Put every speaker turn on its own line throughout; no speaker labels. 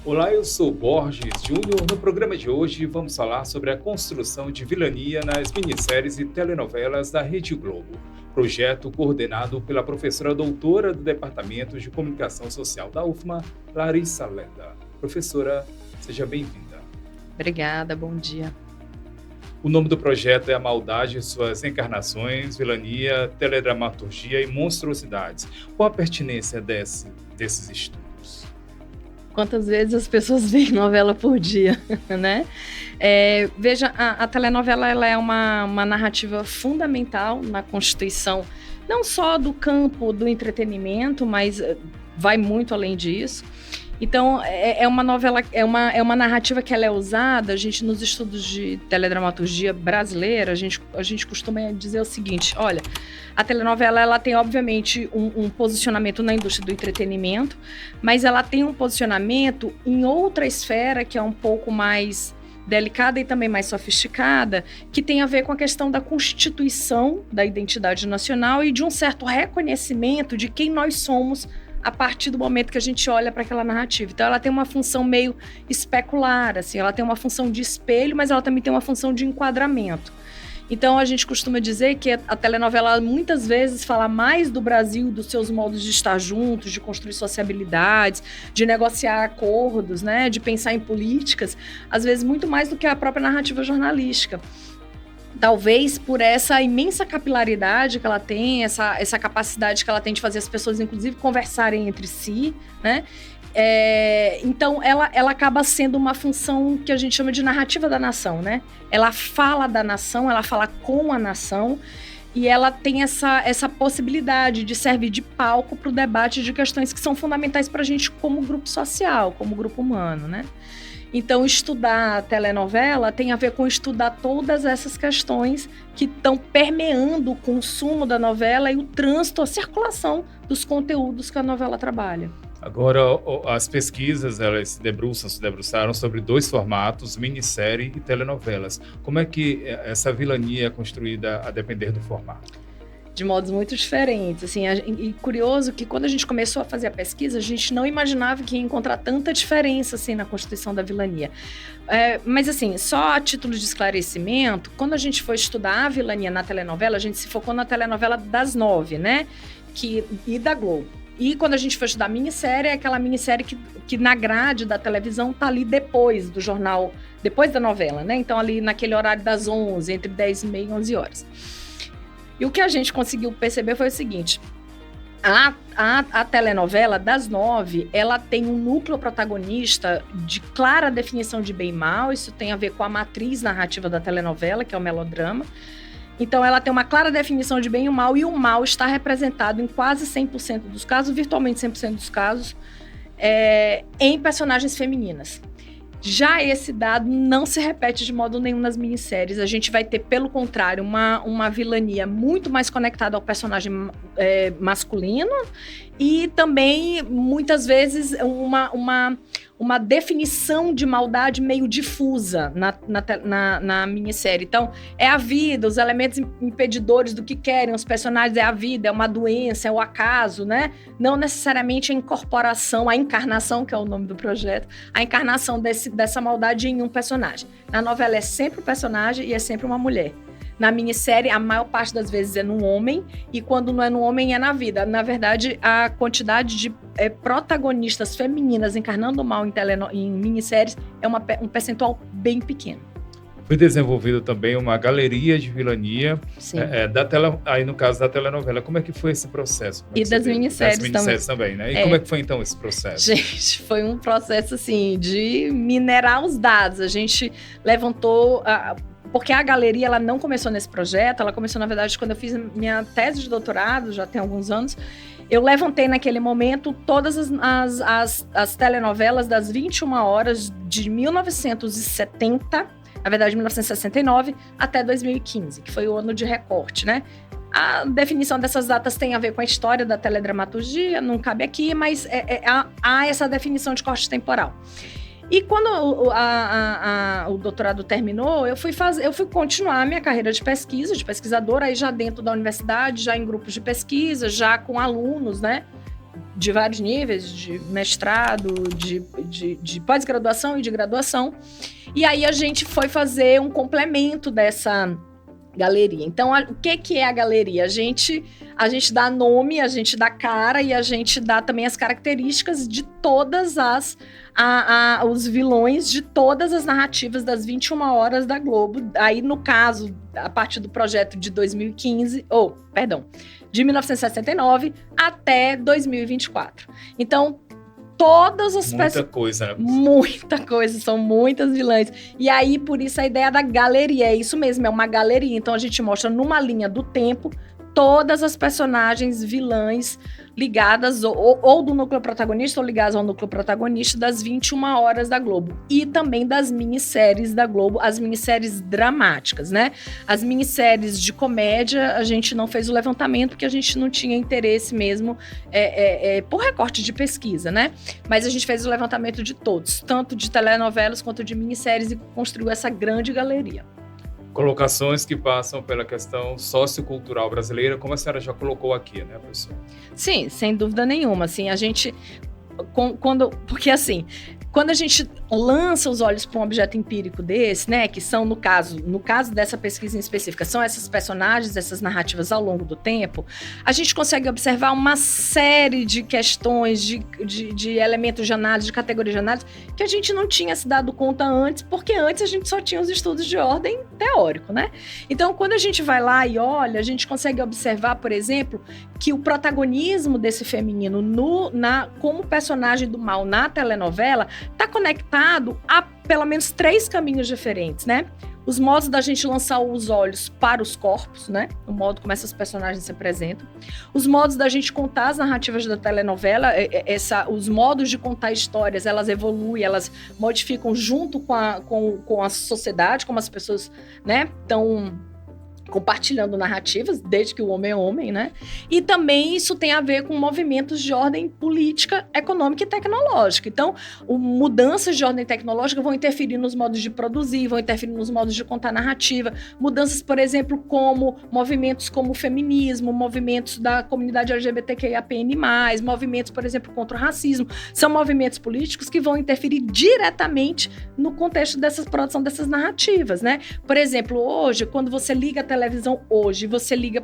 Olá, eu sou Borges Júnior. No programa de hoje vamos falar sobre a construção de vilania nas minisséries e telenovelas da Rede Globo. Projeto coordenado pela professora doutora do Departamento de Comunicação Social da UFMA, Larissa Leda. Professora, seja bem-vinda.
Obrigada, bom dia.
O nome do projeto é A Maldade e Suas Encarnações, Vilania, Teledramaturgia e Monstruosidades. Qual a pertinência desses estudos?
Quantas vezes as pessoas veem novela por dia, né? Veja, a telenovela ela é uma narrativa fundamental na constituição, não só do campo do entretenimento, mas vai muito além disso. Então, é uma novela, é uma narrativa que ela é usada, a gente nos estudos de teledramaturgia brasileira, a gente costuma dizer o seguinte, olha, a telenovela ela tem, obviamente, um posicionamento na indústria do entretenimento, mas ela tem um posicionamento em outra esfera que é um pouco mais delicada e também mais sofisticada, que tem a ver com a questão da constituição da identidade nacional e de um certo reconhecimento de quem nós somos a partir do momento que a gente olha para aquela narrativa. Então, ela tem uma função meio especular, assim, ela tem uma função de espelho, mas ela também tem uma função de enquadramento. Então, a gente costuma dizer que a telenovela muitas vezes fala mais do Brasil, dos seus modos de estar juntos, de construir sociabilidades, de negociar acordos, né, de pensar em políticas, às vezes muito mais do que a própria narrativa jornalística. Talvez por essa imensa capilaridade que ela tem, essa capacidade que ela tem de fazer as pessoas, inclusive, conversarem entre si, né? Então, ela acaba sendo uma função que a gente chama de narrativa da nação, né? Ela fala da nação, ela fala com a nação, e ela tem essa possibilidade de servir de palco para o debate de questões que são fundamentais para a gente como grupo social, como grupo humano, né? Então, estudar a telenovela tem a ver com estudar todas essas questões que estão permeando o consumo da novela e o trânsito, a circulação dos conteúdos que a novela trabalha.
Agora, as pesquisas, elas se debruçaram sobre dois formatos, minissérie e telenovelas. Como é que essa vilania é construída a depender do formato?
De modos muito diferentes, assim, e curioso que quando a gente começou a fazer a pesquisa, a gente não imaginava que ia encontrar tanta diferença, assim, na constituição da vilania. Mas, assim, só a título de esclarecimento, quando a gente foi estudar a vilania na telenovela, a gente se focou na telenovela das 9, né, e da Globo. E quando a gente foi estudar a minissérie, é aquela minissérie que na grade da televisão tá ali depois do jornal, depois da novela, né, então ali naquele horário das 11, entre 10h30 e 11 horas. E o que a gente conseguiu perceber foi o seguinte, a telenovela das 9, ela tem um núcleo protagonista de clara definição de bem e mal, isso tem a ver com a matriz narrativa da telenovela, que é o melodrama. Então, ela tem uma clara definição de bem e mal, e o mal está representado em quase 100% dos casos, virtualmente 100% dos casos, em personagens femininas. Já esse dado não se repete de modo nenhum nas minisséries. A gente vai ter, pelo contrário, uma vilania muito mais conectada ao personagem masculino e também, muitas vezes, uma definição de maldade meio difusa na minissérie. Então, é a vida, os elementos impedidores do que querem os personagens, é a vida, é uma doença, é o acaso, né? Não necessariamente a incorporação, a encarnação, que é o nome do projeto, a encarnação dessa maldade em um personagem. Na novela é sempre um personagem e é sempre uma mulher. Na minissérie, a maior parte das vezes é num homem, e quando não é no homem, é na vida. Na verdade, a quantidade de protagonistas femininas encarnando o mal em minisséries é um percentual bem pequeno.
Foi desenvolvida também uma galeria de vilania, aí no caso da telenovela. Como é que foi esse processo?
E das minisséries
também, né? E como é que foi então esse processo?
Gente, foi um processo assim, de minerar os dados. A gente levantou... Porque a galeria, ela não começou nesse projeto, ela começou, na verdade, quando eu fiz minha tese de doutorado, já tem alguns anos. Eu levantei naquele momento todas as telenovelas das 21 horas de 1970, na verdade, 1969, até 2015, que foi o ano de recorte, né? A definição dessas datas tem a ver com a história da teledramaturgia, não cabe aqui, mas há essa definição de corte temporal. E quando o doutorado terminou, eu fui continuar a minha carreira de pesquisa, de pesquisadora, aí já dentro da universidade, já em grupos de pesquisa, já com alunos, né? de vários níveis, de mestrado, de pós-graduação e de graduação. E aí a gente foi fazer um complemento dessa galeria. Então, o que é a galeria? A gente dá nome, a gente dá cara e a gente dá também as características de todas os vilões de todas as narrativas das 21 horas da Globo. Aí, no caso, a partir do projeto de 1969 até 2024. Então, todas as
pessoas... Muita coisa, né?
Muita coisa, são muitas vilãs. E aí, por isso, a ideia da galeria, é isso mesmo, é uma galeria. Então, a gente mostra numa linha do tempo todas as personagens vilãs ligadas ou do núcleo protagonista ou ligadas ao núcleo protagonista das 21 horas da Globo. E também das minisséries da Globo, as minisséries dramáticas, né? As minisséries de comédia, a gente não fez o levantamento porque a gente não tinha interesse mesmo por recorte de pesquisa, né? Mas a gente fez o levantamento de todos, tanto de telenovelas quanto de minisséries e construiu essa grande galeria.
Colocações que passam pela questão sociocultural brasileira, como a senhora já colocou aqui, né, professor?
Sim, sem dúvida nenhuma. Assim, a gente... Porque, assim, quando a gente lança os olhos para um objeto empírico desse, né, que são, no caso dessa pesquisa em específica, são essas personagens, essas narrativas ao longo do tempo, a gente consegue observar uma série de questões, de elementos de análise, de categorias de análise, que a gente não tinha se dado conta antes, porque antes a gente só tinha os estudos de ordem teórico, né? Então, quando a gente vai lá e olha, a gente consegue observar, por exemplo, que o protagonismo desse feminino como personagem do mal na telenovela está conectado a pelo menos 3 caminhos diferentes, né? Os modos da gente lançar os olhos para os corpos, né? O modo como essas personagens se apresentam. Os modos da gente contar as narrativas da telenovela, os modos de contar histórias, elas evoluem, elas modificam junto com a sociedade, como as pessoas, né, estão compartilhando narrativas, desde que o homem é homem, né? E também isso tem a ver com movimentos de ordem política, econômica e tecnológica. Então, mudanças de ordem tecnológica vão interferir nos modos de produzir, vão interferir nos modos de contar narrativa. Mudanças, por exemplo, como movimentos como o feminismo, movimentos da comunidade LGBTQIAPN+, movimentos, por exemplo, contra o racismo. São movimentos políticos que vão interferir diretamente no contexto dessa produção dessas narrativas, né? Por exemplo, hoje, quando você liga a televisão hoje, você liga,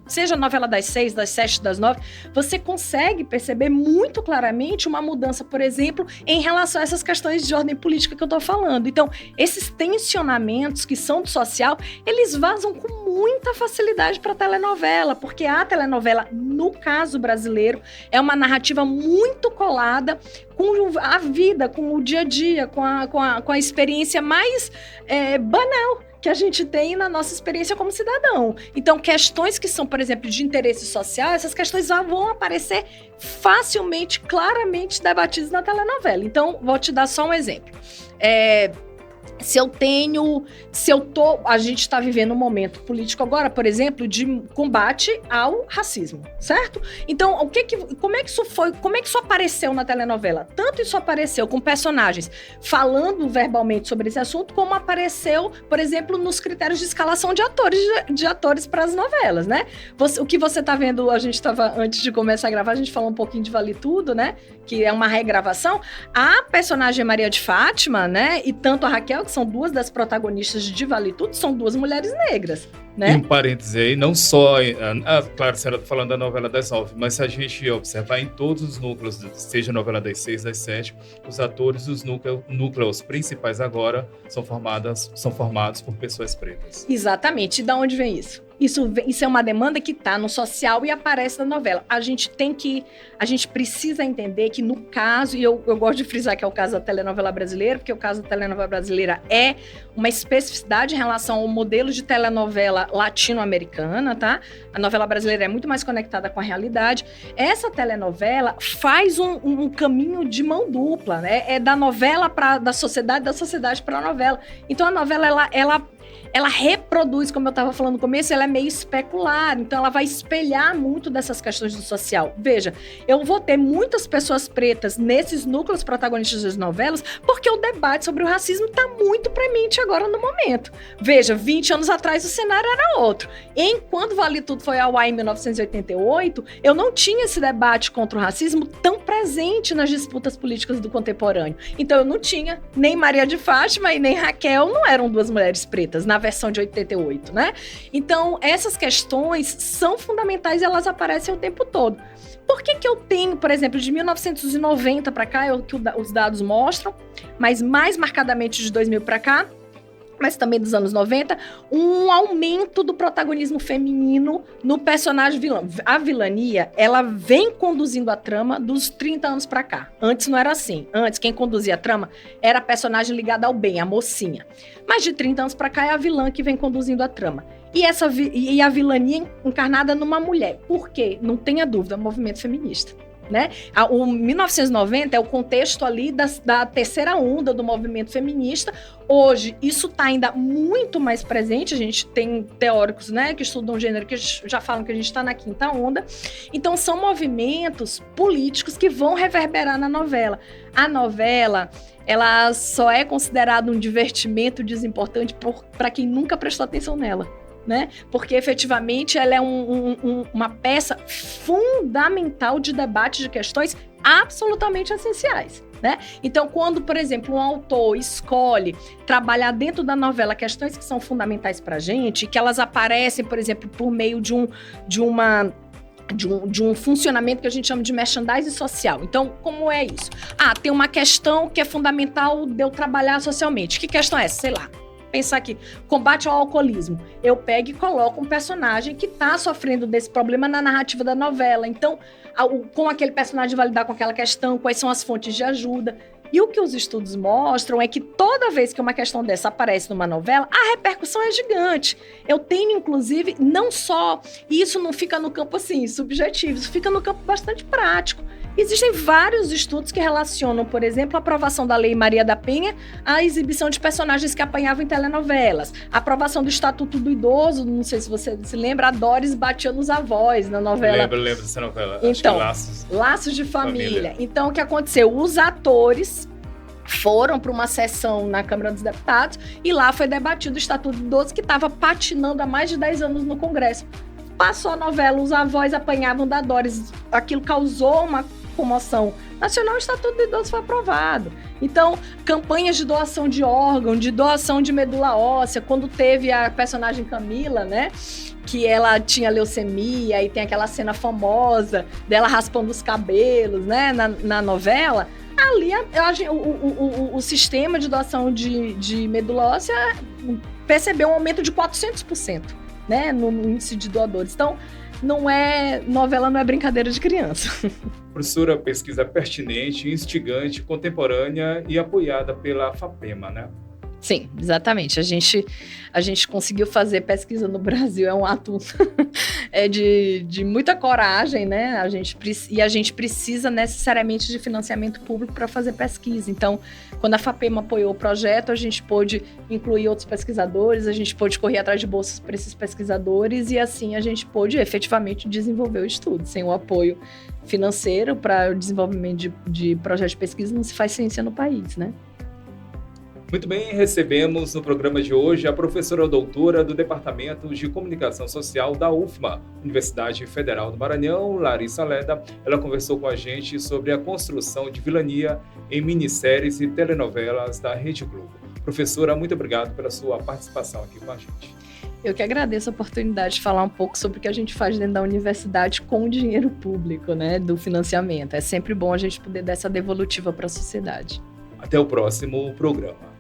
seja a novela das 6, das 7, das 9, você consegue perceber muito claramente uma mudança, por exemplo, em relação a essas questões de ordem política que eu tô falando. Então, esses tensionamentos que são do social, eles vazam com muita facilidade para a telenovela, porque a telenovela, no caso brasileiro, é uma narrativa muito colada com a vida, com o dia a dia, com a experiência mais banal que a gente tem na nossa experiência como cidadão. Então, questões que são, por exemplo, de interesse social, essas questões vão aparecer facilmente, claramente debatidas na telenovela. Então, vou te dar só um exemplo. A gente está vivendo um momento político agora, por exemplo, de combate ao racismo, certo? Então, como é que isso apareceu na telenovela? Tanto isso apareceu com personagens falando verbalmente sobre esse assunto, como apareceu, por exemplo, nos critérios de escalação de atores para as novelas, né? O que você está vendo, a gente estava, antes de começar a gravar, a gente falou um pouquinho de Vale Tudo, né? Que é uma regravação. A personagem Maria de Fátima, né? E tanto a Raquel, que são duas das protagonistas de Vale Tudo, são duas mulheres negras, né?
E um parêntese aí, não só... claro, você era falando da novela das 9, mas se a gente observar em todos os núcleos, seja a novela das 6, das 7, os atores dos núcleos principais agora são formados por pessoas pretas.
Exatamente. E de onde vem isso? Isso é uma demanda que está no social e aparece na novela. A gente precisa entender que no caso, e eu gosto de frisar que é o caso da telenovela brasileira, porque o caso da telenovela brasileira é uma especificidade em relação ao modelo de telenovela latino-americana, tá? A novela brasileira é muito mais conectada com a realidade. Essa telenovela faz um caminho de mão dupla, né? É da novela da sociedade para a novela. Então a novela, ela reproduz, como eu estava falando no começo, ela é meio especular, então ela vai espelhar muito dessas questões do social. Veja, eu vou ter muitas pessoas pretas nesses núcleos protagonistas das novelas, porque o debate sobre o racismo está muito premente agora no momento. Veja, 20 anos atrás o cenário era outro. Enquanto Vale Tudo foi ao ar em 1988, eu não tinha esse debate contra o racismo tão presente nas disputas políticas do contemporâneo. Então eu não tinha, nem Maria de Fátima e nem Raquel não eram duas mulheres pretas na versão de 88, né? Então essas questões são fundamentais e elas aparecem o tempo todo. Por que eu tenho, por exemplo, de 1990 para cá, é o que os dados mostram, mas mais marcadamente de 2000 para cá, mas também dos anos 90, um aumento do protagonismo feminino no personagem vilão. A vilania, ela vem conduzindo a trama dos 30 anos pra cá. Antes não era assim. Antes, quem conduzia a trama era a personagem ligada ao bem, a mocinha. Mas de 30 anos pra cá é a vilã que vem conduzindo a trama. E a vilania encarnada numa mulher. Por quê? Não tenha dúvida, movimento feminista. Né? O 1990 é o contexto ali da terceira onda do movimento feminista. Hoje, isso está ainda muito mais presente. A gente tem teóricos, né, que estudam gênero, que já falam que a gente está na quinta onda. Então, são movimentos políticos que vão reverberar na novela. A novela, ela só é considerada um divertimento desimportante para quem nunca prestou atenção nela. Né? Porque efetivamente ela é uma peça fundamental de debate de questões absolutamente essenciais. Né? Então, quando, por exemplo, um autor escolhe trabalhar dentro da novela questões que são fundamentais para a gente, que elas aparecem, por exemplo, por meio de um funcionamento que a gente chama de merchandising social. Então, como é isso? Tem uma questão que é fundamental de eu trabalhar socialmente. Que questão é essa? Sei lá. Pensar aqui, combate ao alcoolismo. Eu pego e coloco um personagem que está sofrendo desse problema na narrativa da novela. Então, como aquele personagem vai lidar com aquela questão, quais são as fontes de ajuda. E o que os estudos mostram é que toda vez que uma questão dessa aparece numa novela, a repercussão é gigante. Eu tenho, inclusive, não só... E isso não fica no campo, assim, subjetivo, isso fica no campo bastante prático. Existem vários estudos que relacionam, por exemplo, a aprovação da Lei Maria da Penha à exibição de personagens que apanhavam em telenovelas. A aprovação do Estatuto do Idoso, não sei se você se lembra, a Doris batia nos avós na novela.
Lembro dessa novela.
Então,
Laços
de família. Então, o que aconteceu? Os atores foram para uma sessão na Câmara dos Deputados e lá foi debatido o Estatuto do Idoso, que estava patinando há mais de 10 anos no Congresso. Passou a novela, os avós apanhavam da Doris, aquilo causou uma comoção nacional, o Estatuto do Idoso foi aprovado. Então, campanhas de doação de órgão, de doação de medula óssea, quando teve a personagem Camila, né, que ela tinha leucemia e tem aquela cena famosa dela raspando os cabelos, né, na novela, ali o sistema de doação de medula óssea percebeu um aumento de 400%, né, no índice de doadores. Então, novela não é brincadeira de criança.
Professora, pesquisa pertinente, instigante, contemporânea e apoiada pela FAPEMA, né?
Sim, exatamente. A gente conseguiu fazer pesquisa no Brasil, é um ato de muita coragem, né? A gente precisa necessariamente de financiamento público para fazer pesquisa. Então, quando a FAPEMA apoiou o projeto, a gente pôde incluir outros pesquisadores, a gente pôde correr atrás de bolsas para esses pesquisadores e assim a gente pôde efetivamente desenvolver o estudo. Sem o apoio financeiro para o desenvolvimento de projetos de pesquisa, não se faz ciência no país, né?
Muito bem, recebemos no programa de hoje a professora doutora do Departamento de Comunicação Social da UFMA, Universidade Federal do Maranhão, Larissa Leda. Ela conversou com a gente sobre a construção de vilania em minisséries e telenovelas da Rede Globo. Professora, muito obrigado pela sua participação aqui com a gente.
Eu que agradeço a oportunidade de falar um pouco sobre o que a gente faz dentro da universidade com o dinheiro público, né, do financiamento. É sempre bom a gente poder dar essa devolutiva para a sociedade.
Até o próximo programa.